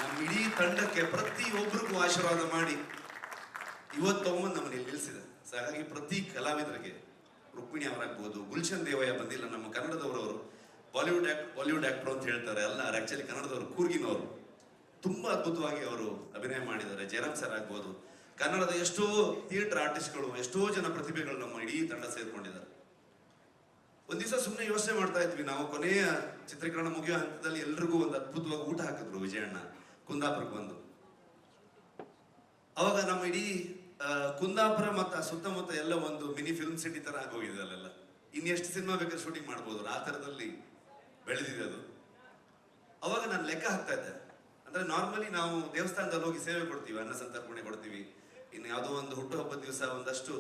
ನಮ್ಮ ಇಡೀ ತಂಡಕ್ಕೆ ಪ್ರತಿಯೊಬ್ಬರಿಗೂ ಆಶೀರ್ವಾದ ಮಾಡಿ ಇವತ್ತೊಮ್ಮೆ ನಮ್ಮನ್ನು ನಿಲ್ಲಿಸಿದೆ. ಸೊ ಹಾಗಾಗಿ ಪ್ರತಿ ಕಲಾವಿದರಿಗೆ, ರುಕ್ಮಿಣಿ ಅವರಾಗ್ಬೋದು, ಗುಲ್ಶನ್ ದೇವಯ್ಯ ಬಂದಿಲ್ಲ, ನಮ್ಮ ಕನ್ನಡದವರವರು, ಬಾಲಿವುಡ್ ಆಕ್ಟರ್ ಅಂತ ಹೇಳ್ತಾರೆ, ಅಲ್ಲ ಆಕ್ಚುಲಿ ಕನ್ನಡದವರು, ಕೂರ್ಗಿನವರು, ತುಂಬಾ ಅದ್ಭುತವಾಗಿ ಅವರು ಅಭಿನಯ ಮಾಡಿದ್ದಾರೆ. ಜಯರಾಮ್ ಸರ್ ಆಗ್ಬೋದು, ಕನ್ನಡದ ಎಷ್ಟೋ ಥಿಯೇಟರ್ ಆರ್ಟಿಸ್ಟ್ಗಳು, ಎಷ್ಟೋ ಜನ ಪ್ರತಿಭೆಗಳು ನಮ್ಮ ಇಡೀ ತಂಡ ಸೇರ್ಕೊಂಡಿದ್ದಾರೆ. ಒಂದ್ ದಿವಸ ಸುಮ್ಮನೆ ಯೋಚನೆ ಮಾಡ್ತಾ ಇದ್ವಿ ನಾವು, ಕೊನೆಯ ಚಿತ್ರೀಕರಣ ಮುಗಿಯೋ ಹಂತದಲ್ಲಿ ಎಲ್ರಿಗೂ ಒಂದು ಅದ್ಭುತವಾಗಿ ಊಟ ಹಾಕಿದ್ರು ವಿಜಯಣ್ಣ ಕುಂದಾಪುರಕ್ಕೆ ಬಂದು. ಅವಾಗ ನಮ್ಮ ಇಡೀ ಕುಂದಾಪುರ ಮತ್ತು ಸುತ್ತಮುತ್ತ ಎಲ್ಲ ಒಂದು ಮಿನಿ ಫಿಲ್ಮ್ ಸಿಟಿ ತರ ಆಗೋಗಿದೆ. ಅಲ್ಲೆಲ್ಲ ಇನ್ನೆಷ್ಟು ಸಿನಿಮಾ ಬೇಕಾದ್ರೆ ಶೂಟಿಂಗ್ ಮಾಡ್ಬೋದು, ಆ ಥರದಲ್ಲಿ ಬೆಳೆದಿದೆ ಅದು. ಅವಾಗ ನಾನು ಲೆಕ್ಕ ಹಾಕ್ತಾ ಇದ್ದೆ, ಅಂದ್ರೆ ನಾರ್ಮಲಿ ನಾವು ದೇವಸ್ಥಾನದಲ್ಲಿ ಹೋಗಿ ಸೇವೆ ಕೊಡ್ತೀವಿ, ಅನ್ನ ಸಂತರ್ಪಣೆ ಕೊಡ್ತೀವಿ, ಇನ್ನು ಯಾವುದೋ ಒಂದು ಹುಟ್ಟುಹಬ್ಬದ ದಿವಸ ಒಂದಷ್ಟು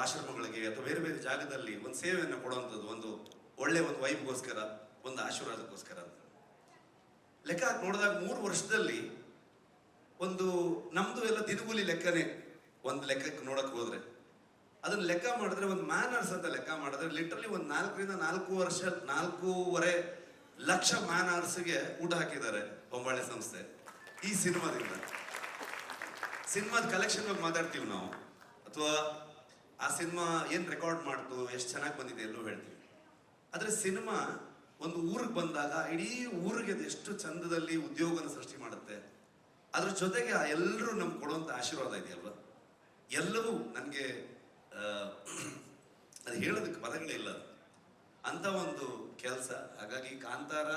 ಆಶ್ರಮಗಳಿಗೆ ಅಥವಾ ಬೇರೆ ಬೇರೆ ಜಾಗದಲ್ಲಿ ಒಂದು ಸೇವೆಯನ್ನು ಕೊಡುವಂಥದ್ದು, ಒಂದು ಒಳ್ಳೆ ಒಂದು ವೈಬ್ಗೋಸ್ಕರ, ಒಂದು ಆಶೀರ್ವಾದಕ್ಕೋಸ್ಕರ ಅಂತ ಲೆಕ್ಕ ಹಾಕಿ ನೋಡಿದಾಗ 3 ವರ್ಷದಲ್ಲಿ ಒಂದು ನಮ್ದು ಎಲ್ಲ ದಿನಗೂಲಿ ಲೆಕ್ಕನೇ. ಒಂದು ಲೆಕ್ಕಕ್ಕೆ ನೋಡಕ್ ಹೋದ್ರೆ ಅದನ್ನ ಲೆಕ್ಕ ಮಾಡಿದ್ರೆ, ಒಂದು ಮ್ಯಾನರ್ಸ್ ಅಂತ ಲೆಕ್ಕ ಮಾಡಿದ್ರೆ ಲಿಟ್ರಲಿ ಒಂದು 4ರಿಂದ 4.5 ಲಕ್ಷ ಮ್ಯಾನರ್ಸ್ಗೆ ಊಟ ಹಾಕಿದ್ದಾರೆ ಹೊಂಬಾಳೆ ಸಂಸ್ಥೆ ಈ ಸಿನಿಮಾದಿಂದ. ಸಿನಿಮಾದ ಕಲೆಕ್ಷನ್ ಬಗ್ಗೆ ಮಾತಾಡ್ತೀವಿ ನಾವು, ಅಥವಾ ಆ ಸಿನಿಮಾ ಏನ್ ರೆಕಾರ್ಡ್ ಮಾಡ್ತು, ಎಷ್ಟು ಚೆನ್ನಾಗಿ ಬಂದಿದೆ ಎಲ್ಲೂ ಹೇಳ್ತೀವಿ. ಆದ್ರೆ ಸಿನಿಮಾ ಒಂದು ಊರಿಗೆ ಬಂದಾಗ ಇಡೀ ಊರಿಗೆ ಅದು ಎಷ್ಟು ಚಂದದಲ್ಲಿ ಉದ್ಯೋಗನ ಸೃಷ್ಟಿ ಮಾಡುತ್ತೆ. ಅದ್ರ ಜೊತೆಗೆ ಎಲ್ಲರೂ ನಮ್ಗೆ ಕೊಡುವಂತ ಆಶೀರ್ವಾದ ಇದೆಯಲ್ವಾ, ಎಲ್ಲವೂ ನನಗೆ ಅದು ಹೇಳೋದಕ್ಕೆ ಪದಗಳೇ ಇಲ್ಲ ಅಂತ ಒಂದು ಕೆಲಸ. ಹಾಗಾಗಿ ಕಾಂತಾರ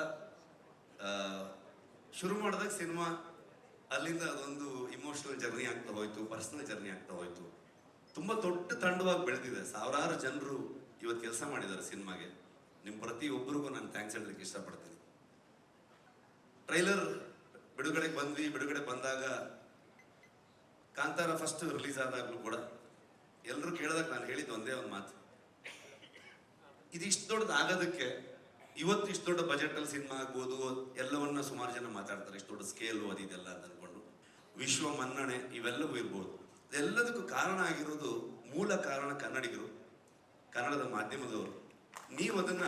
ಶುರು ಮಾಡಿದಾಗ ಸಿನಿಮಾ ಅಲ್ಲಿಂದ ಅದೊಂದು ಇಮೋಷನಲ್ ಜರ್ನಿ ಆಗ್ತಾ ಹೋಯ್ತು, ಪರ್ಸನಲ್ ಜರ್ನಿ ಆಗ್ತಾ ಹೋಯ್ತು. ತುಂಬಾ ದೊಡ್ಡ ತಂಡವಾಗಿ ಬೆಳೆದಿದೆ, ಸಾವಿರಾರು ಜನರು ಇವತ್ತು ಕೆಲಸ ಮಾಡಿದ್ದಾರೆ ಸಿನಿಮಾಗೆ. ನಿಮ್ ಪ್ರತಿಯೊಬ್ಬರಿಗೂ ನಾನು ಥ್ಯಾಂಕ್ಸ್ ಹೇಳಲಿಕ್ಕೆ ಇಷ್ಟಪಡ್ತೀನಿ. ಟ್ರೈಲರ್ ಬಿಡುಗಡೆ ಬಂದಾಗ, ಕಾಂತಾರ ಫಸ್ಟ್ ರಿಲೀಸ್ ಆದಾಗ್ಲೂ ಕೂಡ ಎಲ್ಲರೂ ಕೇಳಿದಾಗ ನಾನು ಹೇಳಿದ್ದು ಒಂದೇ ಒಂದು ಮಾತು, ಇದು ಇಷ್ಟು ದೊಡ್ಡದು ಆಗೋದಕ್ಕೆ, ಇವತ್ತು ಇಷ್ಟು ದೊಡ್ಡ ಬಜೆಟ್ ಅಲ್ಲಿ ಸಿನಿಮಾ ಆಗ್ಬೋದು, ಎಲ್ಲವನ್ನ ಸುಮಾರು ಜನ ಮಾತಾಡ್ತಾರೆ, ಇಷ್ಟು ದೊಡ್ಡ ಸ್ಕೇಲು ಅದು ಇದೆಲ್ಲ ಅಂತ ಅನ್ಕೊಂಡು, ವಿಶ್ವ ಮನ್ನಣೆ ಇವೆಲ್ಲವೂ ಇರ್ಬೋದು. ಎಲ್ಲದಕ್ಕೂ ಕಾರಣ ಆಗಿರೋದು, ಮೂಲ ಕಾರಣ ಕನ್ನಡಿಗರು, ಕನ್ನಡದ ಮಾಧ್ಯಮದವರು. ನೀವು ಅದನ್ನ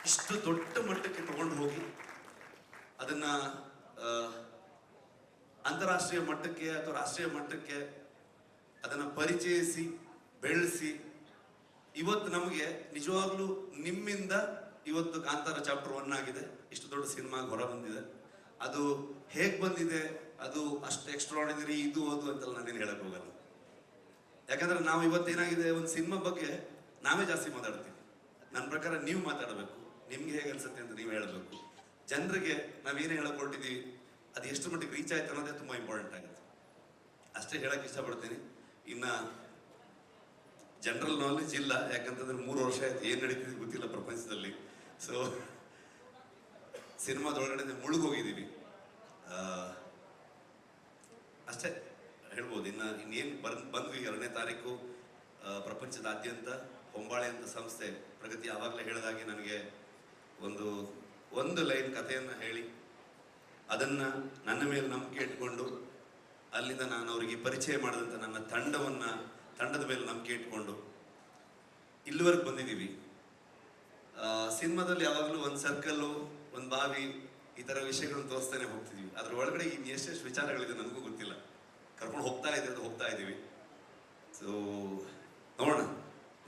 ಇಷ್ಟು ದೊಡ್ಡ ಮಟ್ಟಕ್ಕೆ ತಗೊಂಡು ಹೋಗಿ ಅದನ್ನ ಅಂತಾರಾಷ್ಟ್ರೀಯ ಮಟ್ಟಕ್ಕೆ ಅಥವಾ ರಾಷ್ಟ್ರೀಯ ಮಟ್ಟಕ್ಕೆ ಅದನ್ನ ಪರಿಚಯಿಸಿ ಬೆಳೆಸಿ, ಇವತ್ತು ನಮಗೆ ನಿಜವಾಗ್ಲೂ ನಿಮ್ಮಿಂದ ಇವತ್ತು ಕಾಂತಾರ ಚಾಪ್ಟರ್ 1 ಆಗಿದೆ, ಇಷ್ಟು ದೊಡ್ಡ ಸಿನಿಮಾ ಹೊರ ಬಂದಿದೆ. ಅದು ಹೇಗ್ ಬಂದಿದೆ, ಅದು ಅಷ್ಟು ಎಕ್ಸ್ಟ್ರಾರ್ಡಿನರಿ ಇದು ಅದು ಅಂತಲ್ಲ ನಾನೇನು ಹೇಳಕ್ ಹೋಗಲ್ಲ. ಯಾಕಂದ್ರೆ ನಾವು ಇವತ್ತೇನಾಗಿದೆ, ಒಂದು ಸಿನಿಮಾ ಬಗ್ಗೆ ನಾವೇ ಜಾಸ್ತಿ ಮಾತಾಡ್ತೀವಿ. ನನ್ನ ಪ್ರಕಾರ ನೀವು ಮಾತಾಡಬೇಕು, ನಿಮ್ಗೆ ಹೇಗೆ ಅನ್ಸುತ್ತೆ ಅಂತ ನೀವು ಹೇಳಬೇಕು. ಜನರಿಗೆ ನಾವೇನೇ ಹೇಳಕ್ ಹೊರಟಿದೀವಿ ಅದು ಎಷ್ಟು ಮಟ್ಟಿಗೆ ರೀಚ್ ಆಯ್ತು ಅನ್ನೋದೇ ತುಂಬಾ ಇಂಪಾರ್ಟೆಂಟ್ ಆಗುತ್ತೆ. ಅಷ್ಟೇ ಹೇಳಕ್ ಇಷ್ಟಪಡ್ತೀನಿ. ಇನ್ನ ಜನರಲ್ ನಾಲೆಜ್ ಇಲ್ಲ, ಯಾಕಂತಂದ್ರೆ 3 ವರ್ಷ ಆಯ್ತು, ಏನ್ ನಡೀತಿದೆ ಗೊತ್ತಿಲ್ಲ ಪ್ರಪಂಚದಲ್ಲಿ. ಸೊ ಸಿನಿಮಾದೊಳಗಡೆ ಮುಳುಗೋಗಿದ್ದೀವಿ, ಅಷ್ಟೇ ಹೇಳ್ಬೋದು. ಇನ್ನೇನು ಬಂದ್ವಿ 2ನೇ ತಾರೀಕು ಪ್ರಪಂಚದಾದ್ಯಂತ ಹೊಂಬಾಳೆ ಅಂತ ಸಂಸ್ಥೆ ಪ್ರಗತಿ ಆವಾಗಲೇ ಹೇಳಿದಾಗೆ ನನಗೆ ಒಂದು ಲೈನ್ ಕಥೆಯನ್ನ ಹೇಳಿ ಅದನ್ನ ನನ್ನ ಮೇಲೆ ನಂಬಿಕೆ ಇಟ್ಕೊಂಡು, ಅಲ್ಲಿಂದ ನಾನು ಅವರಿಗೆ ಪರಿಚಯ ಮಾಡಿದಂಥ ನನ್ನ ತಂಡದ ಮೇಲೆ ನಂಬಿಕೆ ಇಟ್ಕೊಂಡು ಇಲ್ಲಿವರೆಗೆ ಬಂದಿದ್ದೀವಿ. ಸಿನಿಮಾದಲ್ಲಿ ಯಾವಾಗಲೂ ಒಂದು ಸರ್ಕಲ್ಲು, ಒಂದು ಬಾವಿ, ಈ ಥರ ವಿಷಯಗಳನ್ನು ತೋರಿಸ್ತಾನೆ ಹೋಗ್ತಿದ್ವಿ. ಅದ್ರ ಒಳಗಡೆ ಇನ್ನು ಎಷ್ಟೆಷ್ಟು ವಿಚಾರಗಳಿದೆ ನನಗೂ ಗೊತ್ತಿಲ್ಲ, ಕರ್ಕೊಂಡು ಹೋಗ್ತಾ ಇದ್ದೀವಿ. ಸೊ ನೋಡೋಣ,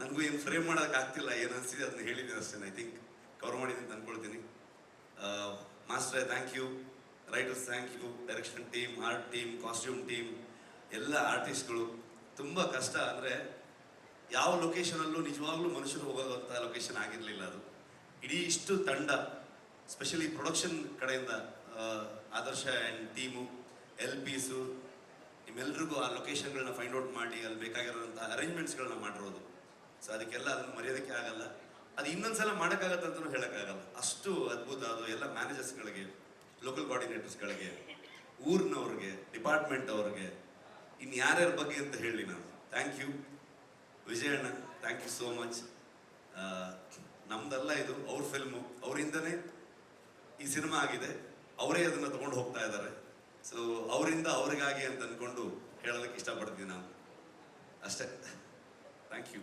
ನನಗೂ ಏನು ಫ್ರೇಮ್ ಮಾಡೋದಕ್ಕೆ ಆಗ್ತಿಲ್ಲ, ಏನು ಅನಿಸ್ತಿದೆ ಅದನ್ನ ಹೇಳಿದ್ದೀನಿ ಅಷ್ಟೇ. ಐ ಥಿಂಕ್ ಕವರ್ ಮಾಡಿದ್ದೀನಿ ಅಂತ ಅಂದ್ಕೊಳ್ತೀನಿ. Master thank you, writers thank you, direction team, art team, costume team, ಎಲ್ಲ ಆರ್ಟಿಸ್ಟ್ಗಳು. ತುಂಬ ಕಷ್ಟ, ಅಂದರೆ ಯಾವ ಲೊಕೇಶನಲ್ಲೂ ನಿಜವಾಗ್ಲೂ ಮನುಷ್ಯರು ಹೋಗೋವಂಥ ಲೊಕೇಶನ್ ಆಗಿರಲಿಲ್ಲ ಅದು. ಇಡೀ ಇಷ್ಟು ತಂಡ, ಸ್ಪೆಷಲಿ ಪ್ರೊಡಕ್ಷನ್ ಕಡೆಯಿಂದ ಆದರ್ಶ ಆ್ಯಂಡ್ ಟೀಮು, LPಸು, ನಿಮ್ಮೆಲ್ರಿಗೂ ಆ ಲೊಕೇಶನ್ಗಳನ್ನ ಫೈಂಡ್ ಔಟ್ ಮಾಡಿ ಅಲ್ಲಿ ಬೇಕಾಗಿರೋಂಥ ಅರೇಂಜ್ಮೆಂಟ್ಸ್ಗಳನ್ನ ಮಾಡಿರೋದು. ಸೊ ಅದಕ್ಕೆಲ್ಲ ಅದನ್ನು ಮರೆಯೋದಕ್ಕೆ ಆಗಲ್ಲ. ಅದು ಇನ್ನೊಂದ್ಸಲ ಮಾಡೋಕ್ಕಾಗತ್ತಂತಲೂ ಹೇಳೋಕ್ಕಾಗಲ್ಲ, ಅಷ್ಟು ಅದ್ಭುತ ಅದು. ಎಲ್ಲ ಮ್ಯಾನೇಜರ್ಸ್ಗಳಿಗೆ, ಲೋಕಲ್ ಕೋಆರ್ಡಿನೇಟರ್ಸ್ಗಳಿಗೆ, ಊರಿನವ್ರಿಗೆ, ಡಿಪಾರ್ಟ್ಮೆಂಟ್ ಅವ್ರಿಗೆ, ಇನ್ನು ಯಾರ್ಯಾರ ಬಗ್ಗೆ ಅಂತ ಹೇಳಿ ನಾನು. Thank you Vijayanna, thank you so much. ನಮ್ದಲ್ಲ ಇದು, ಅವ್ರ ಫಿಲ್ಮು, ಅವರಿಂದನೇ ಈ ಸಿನಿಮಾ ಆಗಿದೆ, ಅವರೇ ಅದನ್ನು ತಗೊಂಡು ಹೋಗ್ತಾ ಇದ್ದಾರೆ. ಸೊ ಅವರಿಂದ ಅವ್ರಿಗಾಗಿ ಅಂತ ಅಂದ್ಕೊಂಡು ಹೇಳೋದಕ್ಕೆ ಇಷ್ಟಪಡ್ತೀನಿ ನಾನು, ಅಷ್ಟೇ. Thank you.